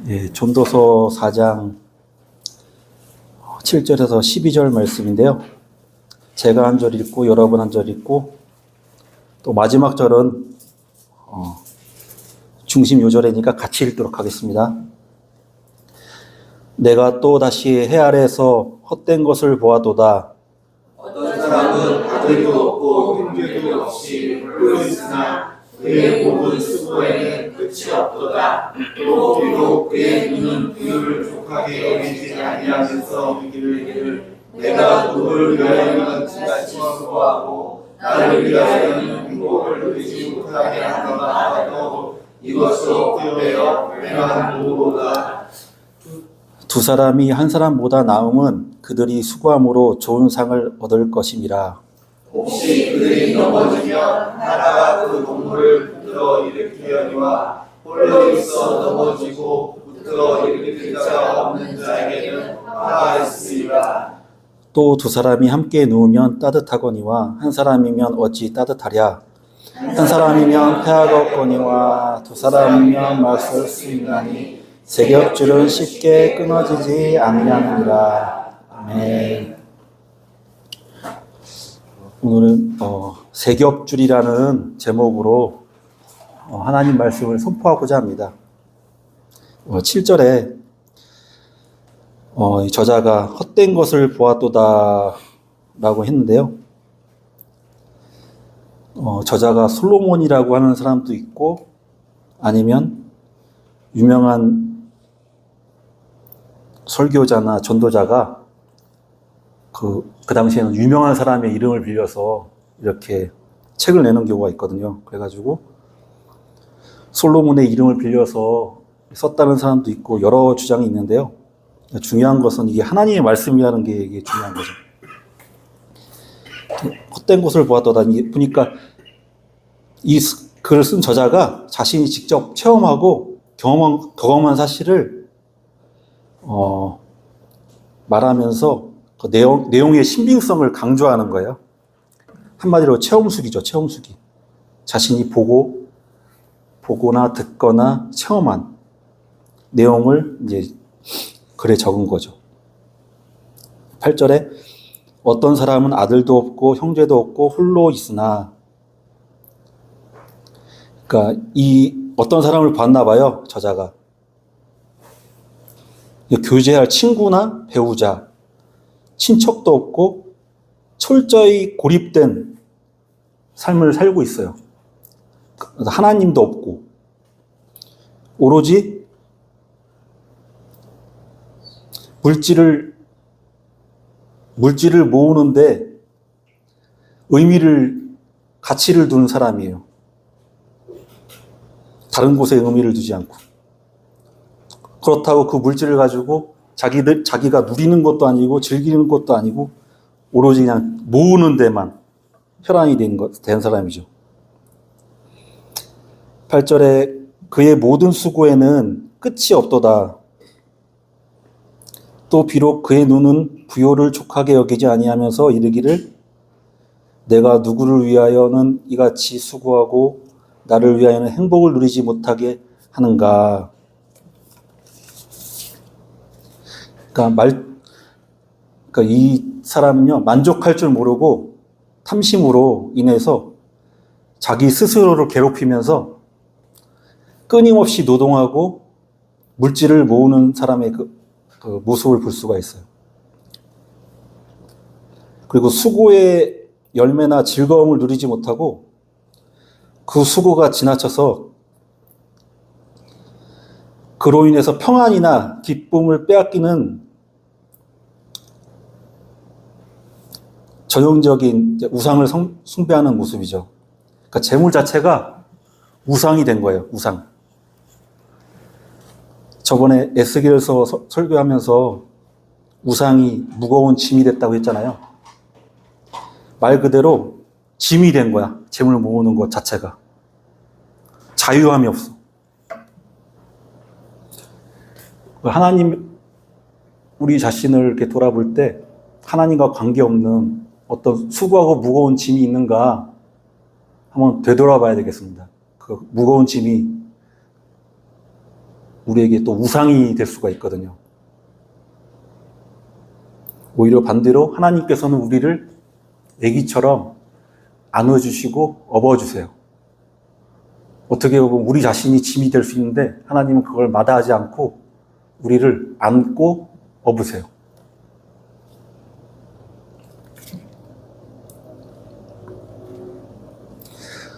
예, 전도서 4장 7절에서 12절 말씀인데요. 제가 한 절 읽고 여러분 한 절 읽고 또 마지막 절은 중심 요절이니까 같이 읽도록 하겠습니다. 내가 또 다시 해 아래에서 헛된 것을 보아도다. 어떤 사람은 아들도 없고 형제도 없이 홀로 있으나 그의 모든 수고에는 끝이 없도다. 또 비록 그의 눈은 부유를 족하게 여기지 아니하면서 이르기를 내가 누구를 위하여는 지같이 수고하고 나를 위하여는 행복을 누리지 못하게 하노라 하여도 이것도 되어 불행한 모보다. 두 사람이 한 사람보다 나음은 그들이 수고함으로 좋은 상을 얻을 것임이라. 혹시 그들이 넘어지면 하나가 그 동물을 붙들어 일으키려니와 홀로 있어 넘어지고 붙들어 일으킬 자가 없는 자에게는 화가 있으리라. 또 두 사람이 함께 누우면 따뜻하거니와 한 사람이면 어찌 따뜻하랴. 한 사람이면 폐하가 없거니와 두 사람이면 맞설 수 있나니 세겹줄은 쉽게 끊어지지 아니하느니라. 아멘. 오늘은 세겹줄이라는 제목으로 하나님 말씀을 선포하고자 합니다. 7절에 저자가 헛된 것을 보았도다 라고 했는데요. 저자가 솔로몬이라고 하는 사람도 있고 아니면 유명한 설교자나 전도자가 그 당시에는 유명한 사람의 이름을 빌려서 이렇게 책을 내는 경우가 있거든요. 그래가지고 솔로몬의 이름을 빌려서 썼다는 사람도 있고 여러 주장이 있는데요. 중요한 것은 이게 하나님의 말씀이라는 게 이게 중요한 거죠. 헛된 것을 보았도다. 보니까 이 글을 쓴 저자가 자신이 직접 체험하고 경험한 사실을 말하면서 그 내용의 신빙성을 강조하는 거예요. 한마디로 체험수기죠, 체험수기. 자신이 보거나 듣거나 체험한 내용을 이제 글에 적은 거죠. 8절에 어떤 사람은 아들도 없고 형제도 없고 홀로 있으나, 그러니까 이 어떤 사람을 봤나 봐요, 저자가. 교제할 친구나 배우자, 친척도 없고 철저히 고립된 삶을 살고 있어요. 하나님도 없고 오로지 물질을 모으는데 가치를 두는 사람이에요. 다른 곳에 의미를 두지 않고. 그렇다고 그 물질을 가지고 자기가 누리는 것도 아니고 즐기는 것도 아니고 오로지 그냥 모으는 데만 혈안이 된 사람이죠. 8절에 그의 모든 수고에는 끝이 없도다. 또 비록 그의 눈은 부요를 족하게 여기지 아니하면서 이르기를 내가 누구를 위하여는 이같이 수고하고 나를 위하여는 행복을 누리지 못하게 하는가. 그러니까 이 사람은요, 만족할 줄 모르고 탐심으로 인해서 자기 스스로를 괴롭히면서 끊임없이 노동하고 물질을 모으는 사람의 그 모습을 볼 수가 있어요. 그리고 수고의 열매나 즐거움을 누리지 못하고 그 수고가 지나쳐서 그로 인해서 평안이나 기쁨을 빼앗기는 전형적인 우상을 숭배하는 모습이죠. 그러니까 재물 자체가 우상이 된 거예요. 우상. 저번에 에스겔서 설교하면서 우상이 무거운 짐이 됐다고 했잖아요. 말 그대로 짐이 된 거야. 재물 모으는 것 자체가. 자유함이 없어. 하나님, 우리 자신을 이렇게 돌아볼 때 하나님과 관계없는 어떤 수고하고 무거운 짐이 있는가 한번 되돌아봐야 되겠습니다. 그 무거운 짐이 우리에게 또 우상이 될 수가 있거든요. 오히려 반대로 하나님께서는 우리를 아기처럼 안아주시고 업어주세요. 어떻게 보면 우리 자신이 짐이 될 수 있는데 하나님은 그걸 마다하지 않고 우리를 안고 업으세요.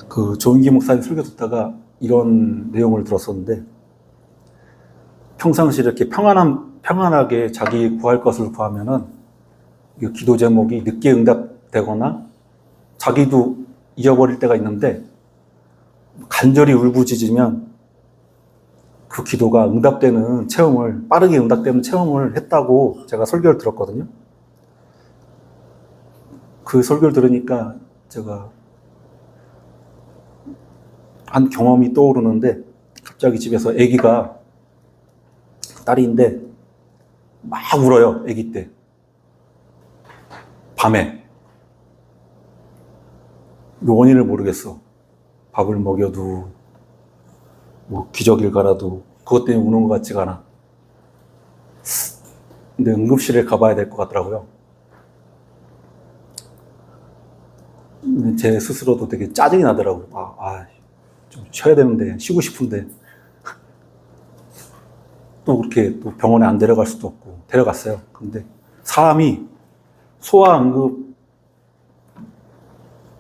그 조은기 목사님 설교 듣다가 이런 내용을 들었었는데, 평상시 이렇게 평안하게 자기 구할 것을 구하면은 이 기도 제목이 늦게 응답되거나 자기도 잊어버릴 때가 있는데, 간절히 울부짖으면 그 기도가 응답되는 체험을, 빠르게 응답되는 체험을 했다고 제가 설교를 들었거든요. 그 설교를 들으니까 제가 한 경험이 떠오르는데, 갑자기 집에서 아기가, 딸인데 막 울어요. 아기 때 밤에. 원인을 모르겠어. 밥을 먹여도 뭐 기저귀를 갈아도 그것 때문에 우는 것 같지가 않아. 근데 응급실에 가봐야 될 것 같더라고요. 근데 제 스스로도 되게 짜증이 나더라고요. 좀 쉬어야 되는데, 쉬고 싶은데 또 그렇게 또 병원에 안 데려갈 수도 없고 데려갔어요. 근데 사람이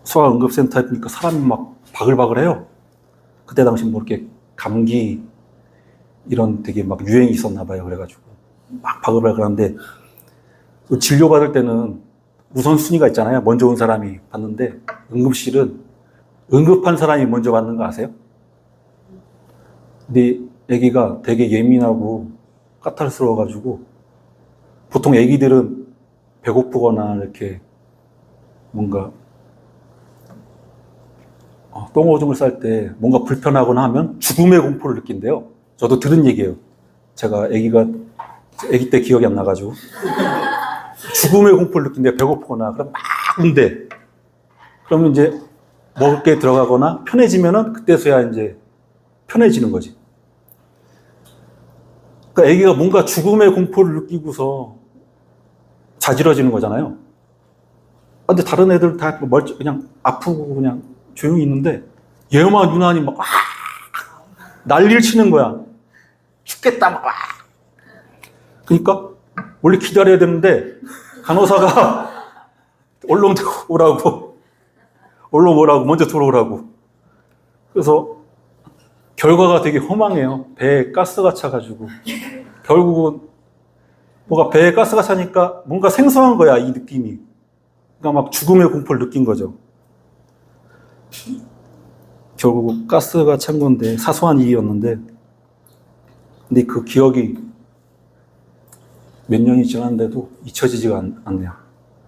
소아응급센터에 보니까 사람이 막 바글바글해요. 그때 당시 뭐 이렇게 감기 이런 되게 막 유행이 있었나 봐요. 그래가지고 막 바글바글한데, 진료받을 때는 우선순위가 있잖아요. 먼저 온 사람이 받는데, 응급실은 응급한 사람이 먼저 받는 거 아세요? 근데 아기가 되게 예민하고 까탈스러워가지고, 보통 아기들은 배고프거나 이렇게 뭔가 똥오줌을 쌀 때 뭔가 불편하거나 하면 죽음의 공포를 느낀대요. 저도 들은 얘기예요. 제가 아기 때 기억이 안 나가지고 죽음의 공포를 느낀대요. 배고프거나. 그럼 막 운대. 그러면 이제 먹을 게 들어가거나 편해지면은 그때서야 이제 편해지는 거지. 그러니까 아기가 뭔가 죽음의 공포를 느끼고서 자지러지는 거잖아요. 근데 다른 애들 다 그냥 아프고 그냥 조용히 있는데, 얘만 유난히 막 난리를 치는 거야. 죽겠다 막. 그러니까 원래 기다려야 되는데 간호사가 얼른 오라고 먼저 들어오라고. 그래서 결과가 되게 허망해요. 배에 가스가 차가지고 결국은 뭐가 배에 가스가 차니까 뭔가 생소한 거야, 이 느낌이. 그러니까 막 죽음의 공포를 느낀 거죠. 결국 가스가 찬 건데, 사소한 일이었는데, 근데 그 기억이 몇 년이 지났는데도 잊혀지지가 않네요.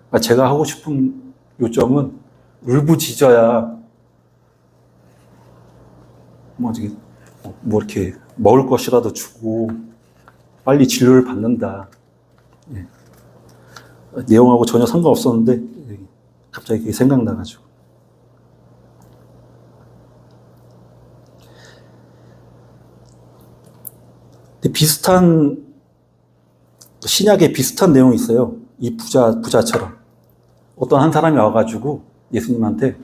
그러니까 제가 하고 싶은 요점은 울부짖어야 뭐 이렇게 먹을 것이라도 주고 빨리 진료를 받는다. 예. 내용하고 전혀 상관없었는데 갑자기 그게 생각나가지고. 근데 신약에 비슷한 내용이 있어요. 이 부자처럼. 어떤 한 사람이 와가지고 예수님한테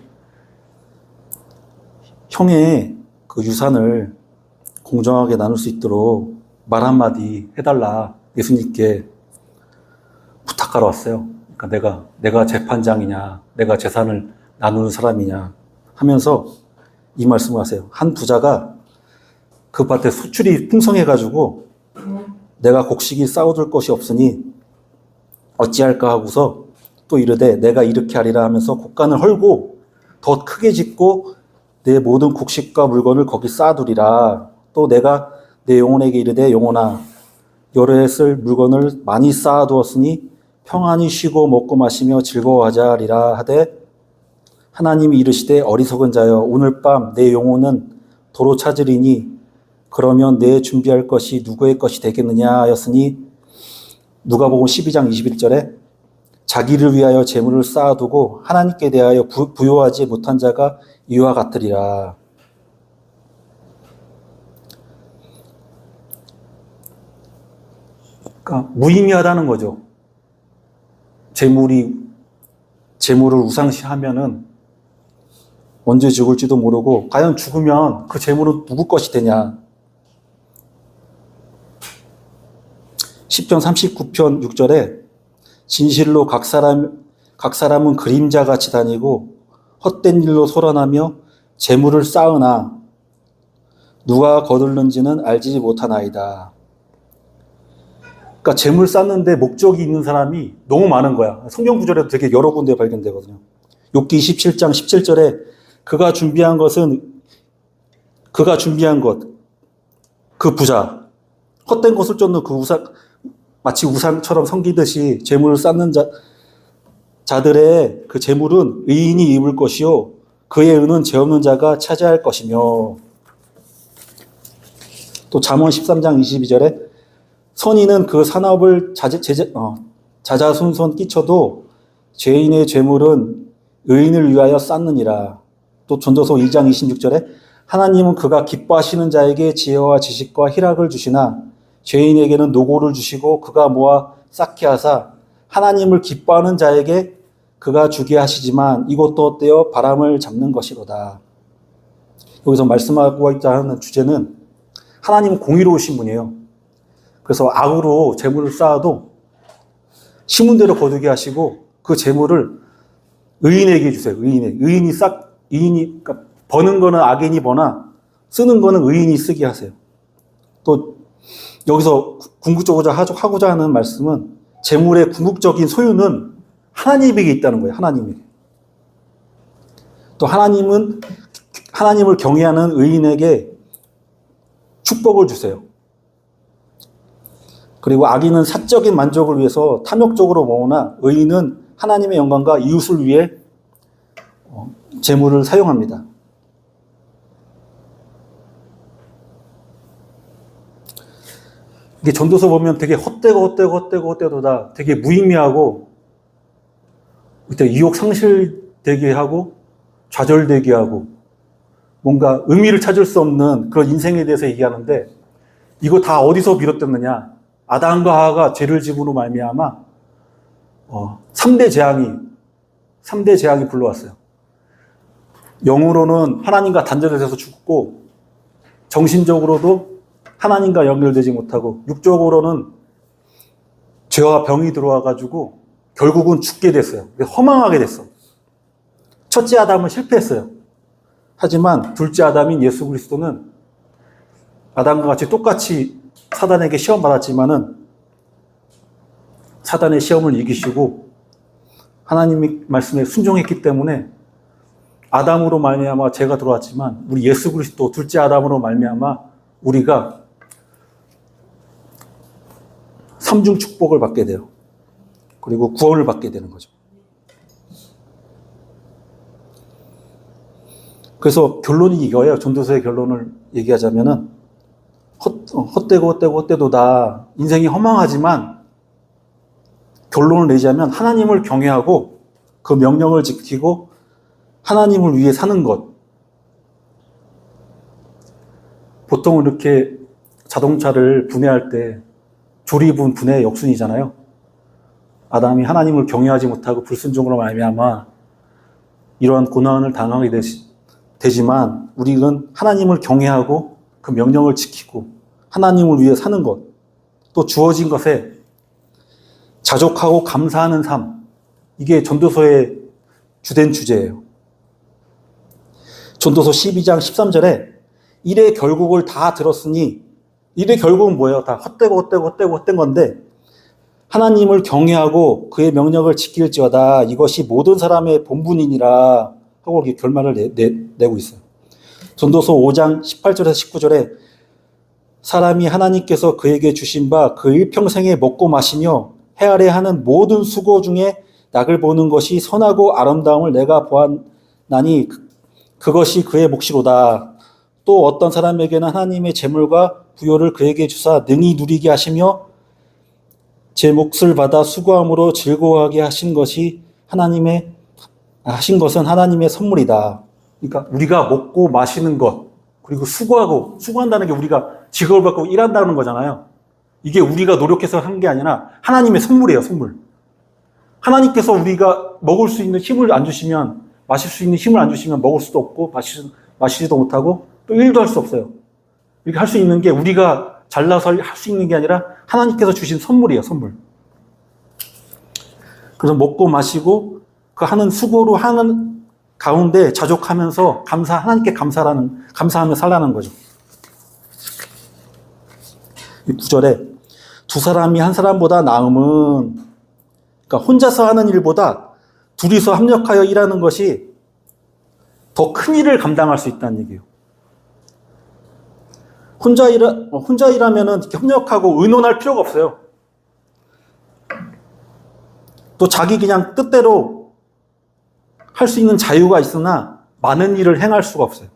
형의 그 유산을 공정하게 나눌 수 있도록 말 한마디 해달라, 예수님께 부탁하러 왔어요. 그러니까 내가 재판장이냐, 내가 재산을 나누는 사람이냐 하면서 이 말씀을 하세요. 한 부자가 그 밭에 소출이 풍성해가지고 내가 곡식이 쌓아둘 것이 없으니 어찌할까 하고서 또 이르되 내가 이렇게 하리라 하면서 곡간을 헐고 더 크게 짓고 내 모든 곡식과 물건을 거기 쌓아두리라. 또 내가 내 영혼에게 이르되 영혼아, 여러 해 쓸 물건을 많이 쌓아두었으니 평안히 쉬고 먹고 마시며 즐거워하자 하리라 하되, 하나님이 이르시되 어리석은 자여, 오늘 밤 내 영혼은 도로 찾으리니 그러면 내 준비할 것이 누구의 것이 되겠느냐 하였으니, 누가복음 12장 21절에 자기를 위하여 재물을 쌓아두고 하나님께 대하여 부요하지 못한 자가 이와 같으리라. 그러니까 무의미하다는 거죠. 재물을 우상시하면은 언제 죽을지도 모르고 과연 죽으면 그 재물은 누구 것이 되냐. 시편 39편 6절에 진실로 각 사람은 그림자같이 다니고 헛된 일로 소란하며 재물을 쌓으나 누가 거둘는지는 알지 못하나이다. 그러니까 재물 쌓는데 목적이 있는 사람이 너무 많은 거야. 성경 구절에도 되게 여러 군데 발견되거든요. 욥기 27장 17절에 그가 준비한 것, 그 부자, 헛된 것을 쫓는 그 마치 우상처럼 섬기듯이 재물을 쌓는 자들의 그 재물은 의인이 입을 것이요 그의 은은 죄 없는 자가 차지할 것이며, 또 잠언 13장 22절에 선인은 그 산업을 자자손손 끼쳐도 죄인의 재물은 의인을 위하여 쌓느니라. 또 전도서 2장 26절에 하나님은 그가 기뻐하시는 자에게 지혜와 지식과 희락을 주시나 죄인에게는 노고를 주시고 그가 모아 쌓게 하사 하나님을 기뻐하는 자에게 그가 주게 하시지만 이것도 떼어 바람을 잡는 것이로다. 여기서 말씀하고자 하는 주제는 하나님은 공의로우신 분이에요. 그래서 악으로 재물을 쌓아도 심은 대로 거두게 하시고 그 재물을 의인에게 주세요. 그러니까 버는 거는 악인이 버나 쓰는 거는 의인이 쓰게 하세요. 또 여기서 궁극적으로 하고자 하는 말씀은 재물의 궁극적인 소유는 하나님에게 있다는 거예요. 하나님에게. 또 하나님을 경외하는 의인에게 축복을 주세요. 그리고 악인은 사적인 만족을 위해서 탐욕적으로 모으나 의인은 하나님의 영광과 이웃을 위해 재물을 사용합니다. 이게 전도서 보면 되게 헛되고다 되게 무의미하고 그때 유혹 상실되게 하고 좌절되게 하고 뭔가 의미를 찾을 수 없는 그런 인생에 대해서 얘기하는데 이거 다 어디서 비롯됐느냐? 아담과 하와가 죄를 지음으로 말미암아 3대 재앙이 불러왔어요. 영으로는 하나님과 단절돼서 죽고 정신적으로도 하나님과 연결되지 못하고 육적으로는 죄와 병이 들어와가지고 결국은 죽게 됐어요. 허망하게 됐어. 첫째 아담은 실패했어요. 하지만 둘째 아담인 예수 그리스도는 아담과 같이 똑같이 사단에게 시험 받았지만은 사단의 시험을 이기시고 하나님의 말씀에 순종했기 때문에 아담으로 말미암아 죄가 들어왔지만 우리 예수 그리스도 둘째 아담으로 말미암아 우리가 삼중 축복을 받게 돼요. 그리고 구원을 받게 되는 거죠. 그래서 결론이 이거예요. 전도서의 결론을 얘기하자면은 헛되도다. 인생이 허망하지만 결론을 내자면 하나님을 경외하고 그 명령을 지키고 하나님을 위해 사는 것. 보통 이렇게 자동차를 분해할 때 조립은 분해 역순이잖아요. 아담이 하나님을 경외하지 못하고 불순종으로 말미암아 이러한 고난을 당하게 되지만 우리는 하나님을 경외하고 그 명령을 지키고 하나님을 위해 사는 것, 또 주어진 것에 자족하고 감사하는 삶, 이게 전도서의 주된 주제예요. 전도서 12장 13절에 일의 결국을 다 들었으니, 일의 결국은 뭐예요? 다 헛된 건데 하나님을 경외하고 그의 명령을 지킬지어다 이것이 모든 사람의 본분이니라 하고 이렇게 결말을 내고 있어요. 전도서 5장 18절에서 19절에 사람이 하나님께서 그에게 주신 바 그 일평생에 먹고 마시며 헤아려 하는 모든 수고 중에 낙을 보는 것이 선하고 아름다움을 내가 보았나니 그것이 그의 몫이로다. 또 어떤 사람에게는 하나님의 재물과 부요를 그에게 주사 능히 누리게 하시며 제 몫을 받아 수고함으로 즐거워하게 하신 것은 하나님의 선물이다. 그러니까 우리가 먹고 마시는 것, 그리고 수고한다는 게 우리가 직업을 갖고 일한다는 거잖아요. 이게 우리가 노력해서 한 게 아니라 하나님의 선물이에요, 선물. 하나님께서 우리가 먹을 수 있는 힘을 안 주시면, 마실 수 있는 힘을 안 주시면 먹을 수도 없고 마시지도 못하고 또 일도 할 수 없어요. 이렇게 할 수 있는 게 우리가 잘나서 할 수 있는 게 아니라 하나님께서 주신 선물이에요, 선물. 그래서 먹고 마시고 그 하는 수고로 하는 가운데 자족하면서 하나님께 감사하며 살라는 거죠. 이 9절에 두 사람이 한 사람보다 나음은, 그러니까 혼자서 하는 일보다 둘이서 합력하여 일하는 것이 더 큰 일을 감당할 수 있다는 얘기예요. 혼자 일하면은 이렇게 협력하고 의논할 필요가 없어요. 또 자기 그냥 뜻대로 할 수 있는 자유가 있으나 많은 일을 행할 수가 없어요.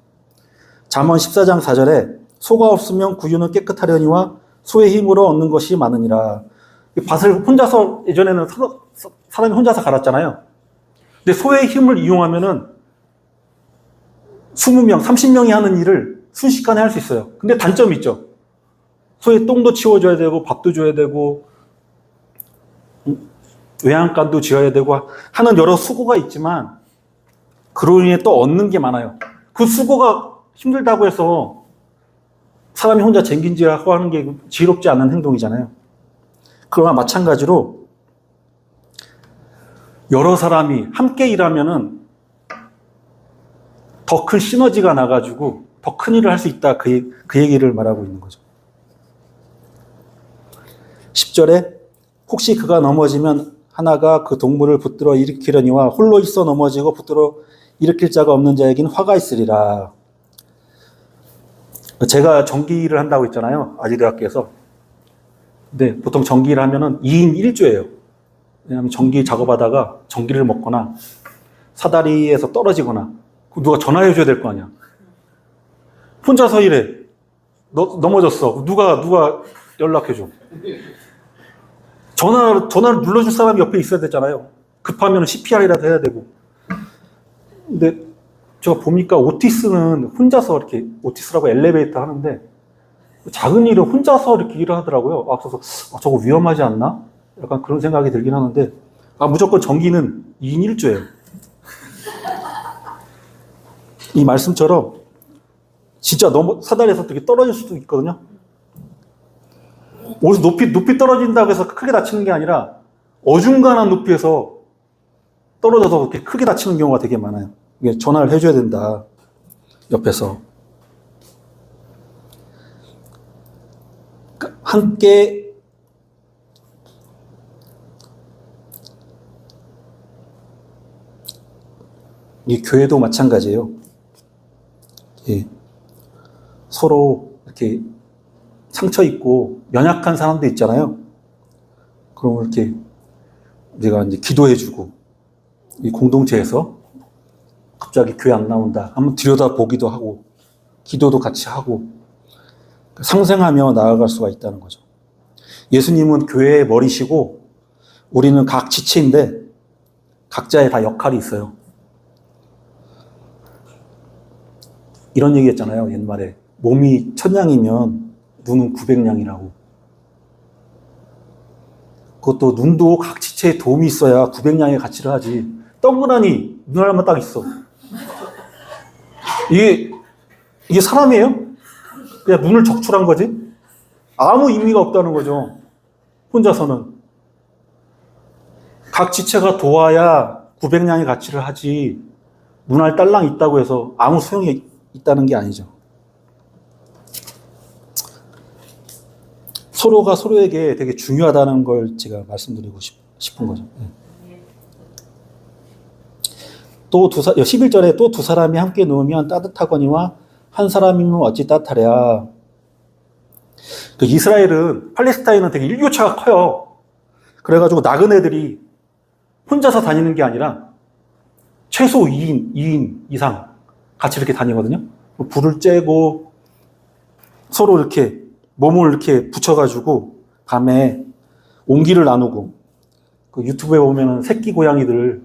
잠언 14장 4절에 소가 없으면 구유는 깨끗하려니와 소의 힘으로 얻는 것이 많으니라. 밭을 혼자서, 예전에는 사람이 혼자서 갈았잖아요. 근데 소의 힘을 이용하면은 20명, 30명이 하는 일을 순식간에 할 수 있어요. 근데 단점이 있죠. 소의 똥도 치워줘야 되고, 밥도 줘야 되고, 외양간도 지어야 되고 하는 여러 수고가 있지만, 그로 인해 또 얻는 게 많아요. 그 수고가 힘들다고 해서 사람이 혼자 쟁긴질하고 하는 게 지혜롭지 않은 행동이잖아요. 그러나 마찬가지로 여러 사람이 함께 일하면은 더 큰 시너지가 나가지고 더 큰 일을 할 수 있다. 그 얘기를 말하고 있는 거죠. 10절에 혹시 그가 넘어지면 하나가 그 동물을 붙들어 일으키려니와 홀로 있어 넘어지고 붙들어 일으킬 자가 없는 자에게는 화가 있으리라. 제가 전기일을 한다고 했잖아요. 아지대학교에서. 근데 보통 전기를 하면은 2인 1조예요. 왜냐하면 전기 작업하다가 전기를 먹거나 사다리에서 떨어지거나 누가 전화해 줘야 될 거 아니야. 혼자서 일해. 넘어졌어. 누가 연락해 줘. 전화를 눌러줄 사람이 옆에 있어야 되잖아요. 급하면 CPR이라도 해야 되고. 근데 제가 보니까 오티스는 혼자서 이렇게, 오티스라고 엘리베이터 하는데 작은 일은 혼자서 이렇게 일을 하더라고요. 그래서 저거 위험하지 않나? 약간 그런 생각이 들긴 하는데, 무조건 전기는 2인 1조예요. 이 말씀처럼 진짜 사다리에서 이렇게 떨어질 수도 있거든요. 어디서 높이 떨어진다고 해서 크게 다치는 게 아니라 어중간한 높이에서 떨어져서 그렇게 크게 다치는 경우가 되게 많아요. 이게 전화를 해줘야 된다. 옆에서. 함께 이 교회도 마찬가지예요. 예. 서로 이렇게 상처 있고 연약한 사람도 있잖아요. 그럼 이렇게 우리가 이제 기도해주고 이 공동체에서 갑자기 교회 안 나온다. 한번 들여다보기도 하고 기도도 같이 하고 상생하며 나아갈 수가 있다는 거죠. 예수님은 교회의 머리시고 우리는 각 지체인데 각자의 다 역할이 있어요. 이런 얘기 했잖아요. 옛말에 몸이 1000양이면 눈은 900양이라고. 그것도 눈도 각 지체에 도움이 있어야 900양의 가치를 하지. 덩그러니 눈 하나만 딱 있어. 이게 사람이에요? 그냥 눈을 적출한 거지? 아무 의미가 없다는 거죠. 혼자서는. 각 지체가 도와야 900양의 가치를 하지, 눈알 딸랑 있다고 해서 아무 소용이 있다는 게 아니죠. 서로가 서로에게 되게 중요하다는 걸 제가 말씀드리고 싶은 거죠. 또 11절에 또 두 사람이 함께 누우면 따뜻하거니와 한 사람이면 어찌 따뜻하랴. 그 이스라엘은, 팔레스타인은 되게 일교차가 커요. 그래가지고 나그네들이 혼자서 다니는 게 아니라 최소 2인 이상 같이 이렇게 다니거든요. 불을 쬐고 서로 이렇게 몸을 이렇게 붙여가지고 밤에 옹기를 나누고, 그 유튜브에 보면은 새끼 고양이들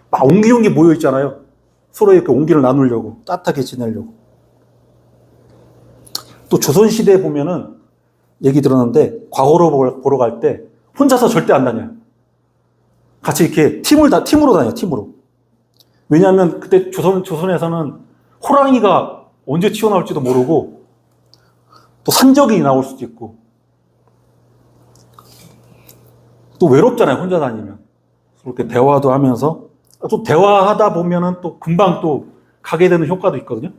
막 옹기종기 모여 있잖아요. 서로 이렇게 옹기를 나누려고, 따뜻하게 지내려고. 또 조선시대에 보면은 얘기 들었는데 과거로 보러 갈 때 혼자서 절대 안 다녀요. 같이 이렇게 팀으로 다녀요, 팀으로. 왜냐하면 그때 조선에서는 호랑이가 언제 튀어나올지도 모르고 또 산적이 나올 수도 있고 또 외롭잖아요, 혼자 다니면. 그렇게 대화도 하면서 또 대화하다 보면은 또 금방 또 가게 되는 효과도 있거든요.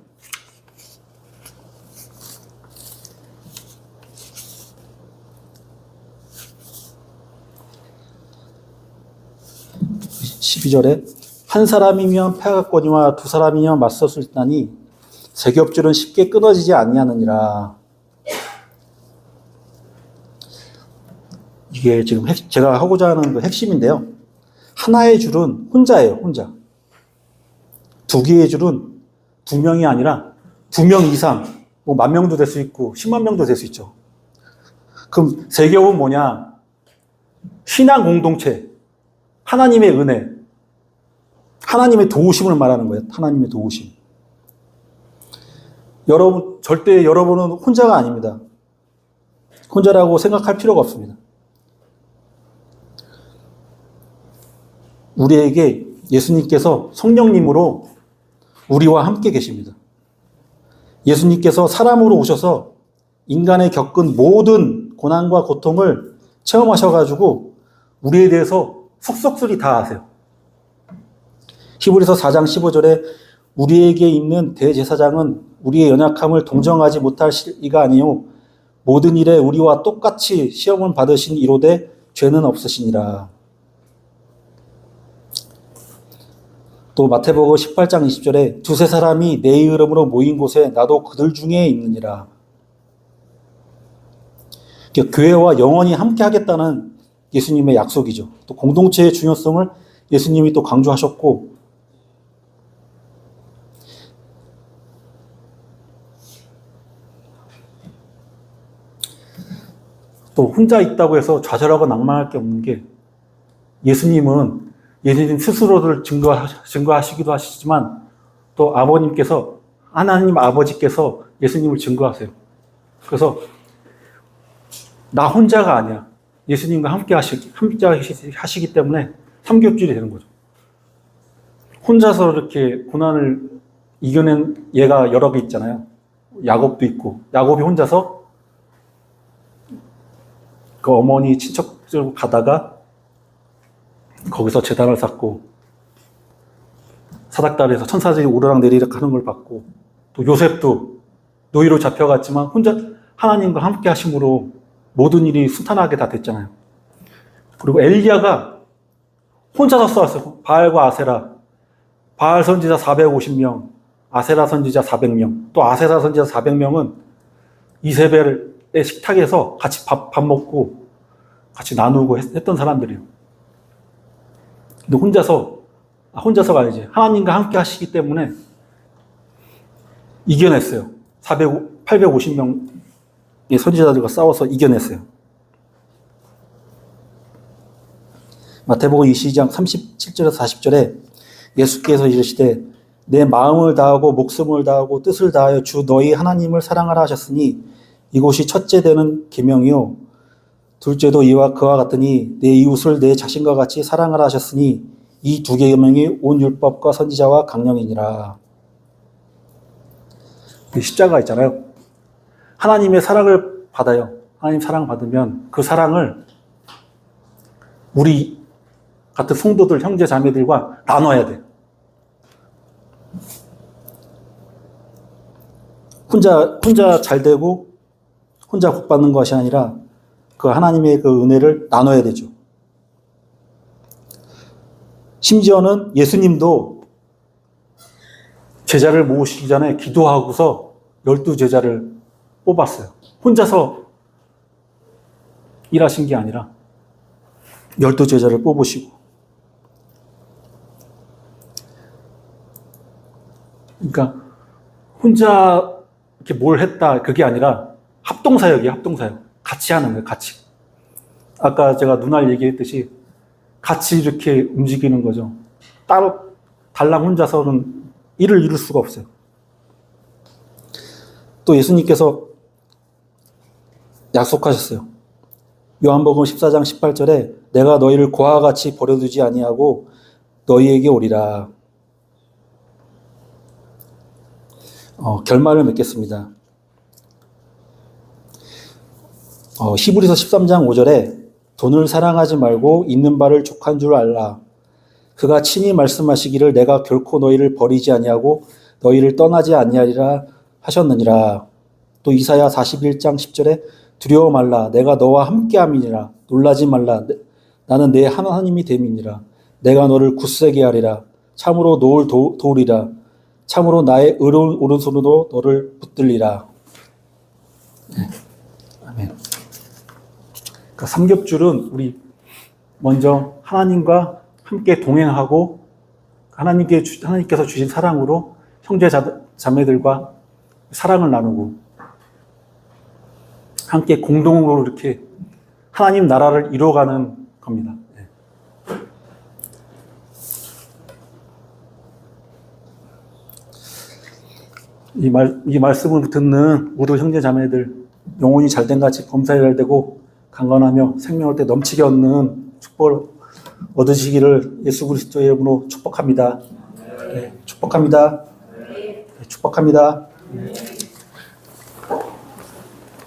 (12절에) 한 사람이면 패하겠거니와 두 사람이면 맞설 있나니 세 겹줄은 쉽게 끊어지지 아니하느니라. 이게 지금 제가 하고자 하는 그 핵심인데요. 하나의 줄은 혼자예요, 혼자. 두 개의 줄은 두 명이 아니라 2명 이상, 뭐 10,000명도 될 수 있고 10만 명도 될 수 있죠. 그럼 세 겹은 뭐냐? 신앙 공동체, 하나님의 은혜, 하나님의 도우심을 말하는 거예요. 하나님의 도우심. 절대 여러분은 혼자가 아닙니다. 혼자라고 생각할 필요가 없습니다. 우리에게 예수님께서 성령님으로 우리와 함께 계십니다. 예수님께서 사람으로 오셔서 인간의 겪은 모든 고난과 고통을 체험하셔가지고 우리에 대해서 속속들이 다 아세요. 히브리서 4장 15절에 우리에게 있는 대제사장은 우리의 연약함을 동정하지 못할 이가 아니요 모든 일에 우리와 똑같이 시험을 받으신 이로되 죄는 없으시니라. 또 마태복음 18장 20절에 두세 사람이 내 이름으로 모인 곳에 나도 그들 중에 있느니라. 교회와 영원히 함께 하겠다는 예수님의 약속이죠. 또 공동체의 중요성을 예수님이 또 강조하셨고 또 혼자 있다고 해서 좌절하고 낭만할 게 없는 게 예수님 스스로를 증거하시기도 하시지만 또 아버님께서 하나님 아버지께서 예수님을 증거하세요. 그래서 나 혼자가 아니야. 예수님과 함께 하시기 때문에 삼겹줄이 되는 거죠. 혼자서 이렇게 고난을 이겨낸 예가 여러 개 있잖아요. 야곱도 있고 야곱이 혼자서 그 어머니 친척들 가다가 거기서 제단을 쌓고 사닥다리에서 천사들이 오르락내리락 하는 걸 봤고 또 요셉도 노예로 잡혀갔지만 혼자 하나님과 함께 하심으로 모든 일이 순탄하게 다 됐잖아요. 그리고 엘리야가 혼자서 싸웠어요. 바알과 아세라. 바알 선지자 450명, 아세라 선지자 400명. 또 아세라 선지자 400명은 이세벨의 식탁에서 같이 밥 먹고 같이 나누고 했던 사람들이에요. 근데 혼자서가 아니지. 하나님과 함께 하시기 때문에 이겨냈어요. 850명의 선지자들과 싸워서 이겨냈어요. 마태복음 22장 37절에서 40절에 예수께서 이르시되 내 마음을 다하고 목숨을 다하고 뜻을 다하여 주 너희 하나님을 사랑하라 하셨으니 이곳이 첫째 되는 계명이요 둘째도 이와 그와 같으니 내 이웃을 내 자신과 같이 사랑하라 하셨으니 이 두 계명이 온 율법과 선지자와 강령이니라. 십자가 있잖아요. 하나님의 사랑을 받아요. 하나님 사랑 받으면 그 사랑을 우리 같은 성도들, 형제, 자매들과 나눠야 돼. 혼자 잘 되고 혼자 복 받는 것이 아니라 그 하나님의 그 은혜를 나눠야 되죠. 심지어는 예수님도 제자를 모으시기 전에 기도하고서 12제자를 뽑았어요. 혼자서 일하신 게 아니라 12제자를 뽑으시고. 그러니까 혼자 이렇게 뭘 했다 그게 아니라 합동사역이에요. 합동사역. 같이 하는 거예요. 같이. 아까 제가 누날 얘기했듯이 같이 이렇게 움직이는 거죠. 따로 달랑 혼자서는 일을 이룰 수가 없어요. 또 예수님께서 약속하셨어요. 요한복음 14장 18절에 내가 너희를 고아와 같이 버려두지 아니하고 너희에게 오리라. 결말을 맺겠습니다. 히브리서 13장 5절에 돈을 사랑하지 말고 있는 바를 족한 줄 알라. 그가 친히 말씀하시기를 내가 결코 너희를 버리지 아니하고 너희를 떠나지 아니하리라 하셨느니라. 또 이사야 41장 10절에 두려워 말라. 내가 너와 함께함이니라. 놀라지 말라. 나는 내 하나님이 됨이니라. 내가 너를 굳세게 하리라. 참으로 너를 도우리라. 참으로 나의 의로운 오른손으로 너를 붙들리라. 네. 아멘. 그러니까 삼겹줄은 우리 먼저 하나님과 함께 동행하고 하나님께서 주신 사랑으로 형제 자매들과 사랑을 나누고 함께 공동으로 이렇게 하나님 나라를 이루어가는 겁니다. 이 말씀을 듣는 모두 형제 자매들 영혼이 잘된 같이 범사에 잘 되고 강건하며 생명을 때 넘치게 얻는 축복을 얻으시기를 예수 그리스도의 이름으로 축복합니다. 네, 축복합니다. 네, 축복합니다.